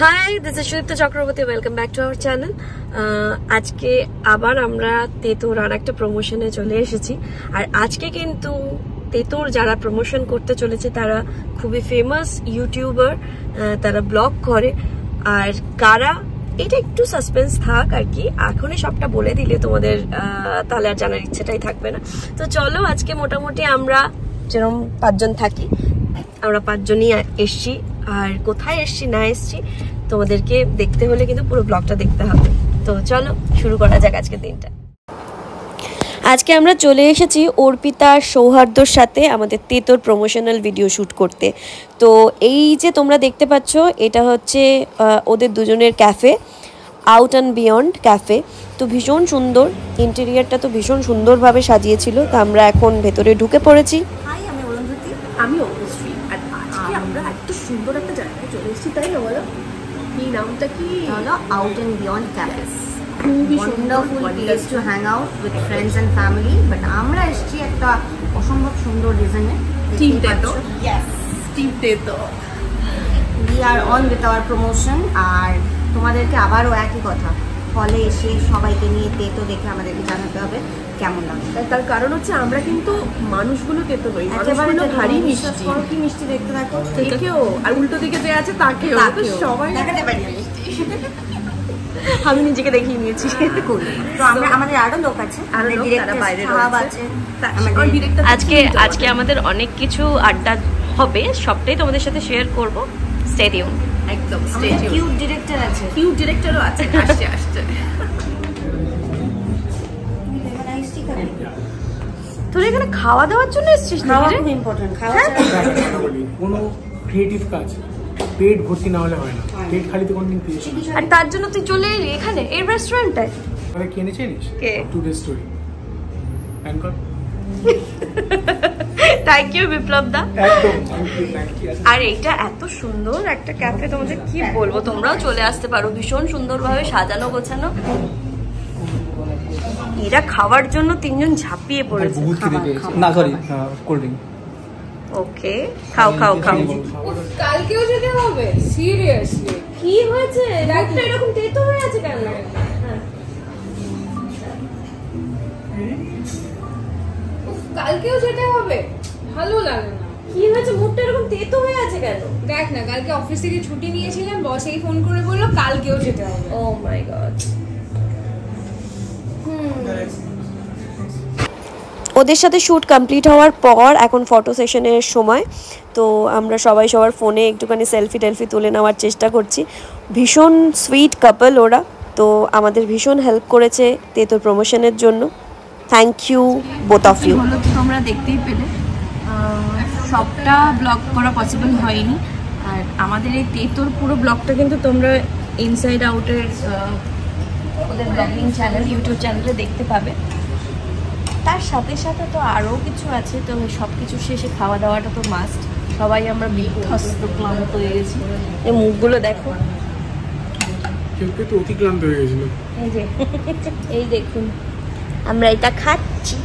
High, this is Sudipta Chakraborty. Welcome back to our channel. আজকে আবার আমরা তেতুর আর একটা প্রমোশনে চলে এসেছি। আর আজকে কিন্তু তেতুর যারা প্রমোশন করতে চলেছে তারা খুবই ফেমাস ইউটিউবার, তারা ব্লগ করে। আর কারা এটা একটু সাসপেন্স থাক আর কি, এখনই সবটা বলে দিলে তোমাদের তাহলে আর জানার ইচ্ছেটাই থাকবে না। তো চলো, আজকে মোটামুটি আমরা যেরকম 5 জন থাকি, আমরা 5 জনই এসছি। আর কোথায় এসছি না এসছি তোমাদেরকে দেখতে হলে কিন্তু পুরো ব্লগটা দেখতে হবে। তো চলো শুরু করা যাক আজকের দিনটা। আজকে আমরা চলে এসেছি অর্পিতা সৌহার্দ্যর সাথে আমাদের তেতোর প্রমোশনাল ভিডিও শ্যুট করতে। তো এই যে তোমরা দেখতে পাচ্ছ, এটা হচ্ছে ওদের দুজনের cafe, out and beyond cafe. তো ভীষণ সুন্দর, ইন্টেরিয়ারটা তো ভীষণ সুন্দরভাবে সাজিয়েছিল। তো আমরা এখন ভেতরে ঢুকে পড়েছি। হাই, আমি অরুন্ধতী। আমি অবশ্যই। আর আজকে আমরা এত সুন্দর একটা জায়গায় চলে এসেছি, তাই না বলো? এই নামটা কি? হলো আউট অ্যান্ড বিয়ন্ড ক্যাফেস। খুবই wonderful place to hang out with friends and family. But আমরা এসেছি একটা অসম্ভব সুন্দর রিজনে। Team Teto. Yes, team Teto. We are on with our promotion. আর তোমাদেরকে আবারও একই কথা, হলে এসে সবাইকে নিয়ে তেতো দেখে আমাদেরকে জানাতে হবে কেমন লাগে। তার কারণ হচ্ছে আমরা কিন্তু মানুষগুলো তেতো নই, একেবারে ভারী মিষ্টি। কি মিষ্টি দেখতে দেখো, একেও আর উল্টো দিকে যে আছে তাকেও সবাই দেখাতে পারি মিষ্টি। আমি নিজেকে দেখিয়ে নিয়েছি। তো আমরা আমাদের আরো লোক আছে, আরো লোক তারা বাইরে আছে। আজকে আমাদের অনেক কিছু আড্ডা হবে, সবটাই তোমাদের সাথে শেয়ার করব। Stay tune. একদম কিউট ডিরেক্টর আছে, কিউট ডিরেক্টরও আছে। আসছে তোরা এখানে খাওয়া দাওয়ার জন্য এসেছিস? খাওয়া খুব ইম্পর্টেন্ট। খাওয়া কোনো ক্রিয়েটিভ কাজ পেট ভর্তি না হলে হয় না, পেট খালিতে কোনদিন ক্রিয়েশন হয়। আর তার জন্য তুই চলে এলি এখানে এই রেস্টুরেন্টটায়। আরে কেনে চিনিস? কে? Today story anchor. Thank you Biplab da. একদম থ্যাংক ইউ। আর এইটা এত সুন্দর একটা ক্যাফে, তোমাদের কি বলবো, তোমরাও চলে আসতে পারো। ভীষণ সুন্দরভাবে সাজানো গোছানো। এরা খাওয়ার জন্য 3 জন ঝাঁপিয়ে পড়েছে। না সরি, কোল্ড ড্রিঙ্ক। ওকে, খাও খাও খাও। কালকেও যেতে হবে? সিরিয়াসলি কি হয়েছে? মুখটা এরকম তেতো হয়ে আছে কেন? কালকেও যেতে হবে? ভালো লাগে না। কি হয়েছে? মুখটা এরকম তেতো হয়ে আছে কেন? দেখ না, কালকে অফিস থেকে ছুটি নিয়েছিলাম, বস এই ফোন করে বললো কালকেও যেতে হবে। ও মাই গড। ওদের সাথে শ্যুট কমপ্লিট হওয়ার পর এখন ফটো সেশনের সময়। তো আমরা সবাই সবার ফোনে একটুখানি সেলফি টেলফি তুলে নেওয়ার চেষ্টা করছি। ভীষণ সুইট কাপল ওরা। তো আমাদের ভীষণ হেল্প করেছে তেতোর প্রমোশনের জন্য। Thank you both of you. হলো তো তোমরা দেখতেই পেলে, সবটা ব্লগ করা পসিবল হয়নি। আর আমাদের এই তেতোর পুরো ব্লগটা কিন্তু তোমরা ইনসাইড আউটের ওদের ব্লগিং চ্যানেল, ইউটিউব চ্যানেলে দেখতে পাবে। তার সাথে সাথে তো আরও কিছু আছে। তো সব কিছু শেষে খাওয়া দাওয়াটা তো মাস্ট। সবাই আমরা বিধ্বস্ত, ক্লান্ত হয়ে গেছি। এই মুখগুলো দেখো, কেউ তো অতি ক্লান্ত হয়ে গেছিল। এই যে এই দেখুন, আমরা এটা খাচ্ছি।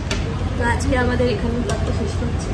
তো আজকে আমাদের এখানে ব্লগটা শেষ করছি।